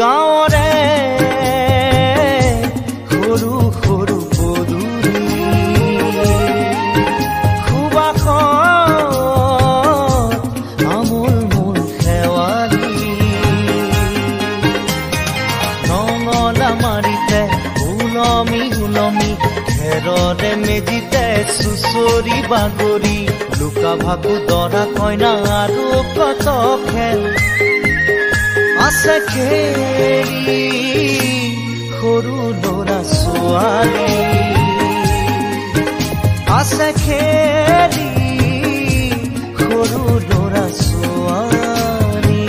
গাঁৱৰে সৰু সৰু পদূলি সুবাসত আমোল মোল শেৱালি নঙলা মাৰিতে ওলমি ওলমি খেৰৰে মেজিতে চুচৰি বাগৰি লুকা ভাকু দৰা কইনা আৰু কত খেল আছে খেলি সৰু ল'ৰা ছোৱালী আছে খেলি সৰু ল'ৰা ছোৱালী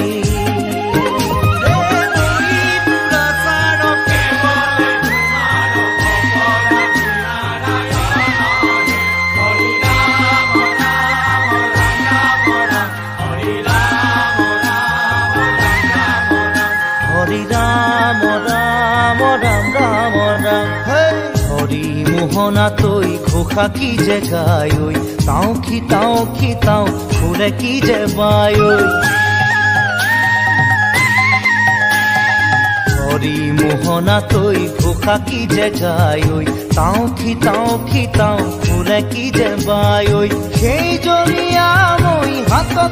হৰি ৰাম ৰাম ৰাম ৰাম ৰাম হৰি মোহনা তৈ ঘোষা কি যে গায় তাও খিতাও ফুৰে কি যে বায় হৰি মোহনা তৈ ঘোষা কি যে গায় তাও খিতাও ফুৰে কি যে বায় সেই জৰিয়া মই হাতত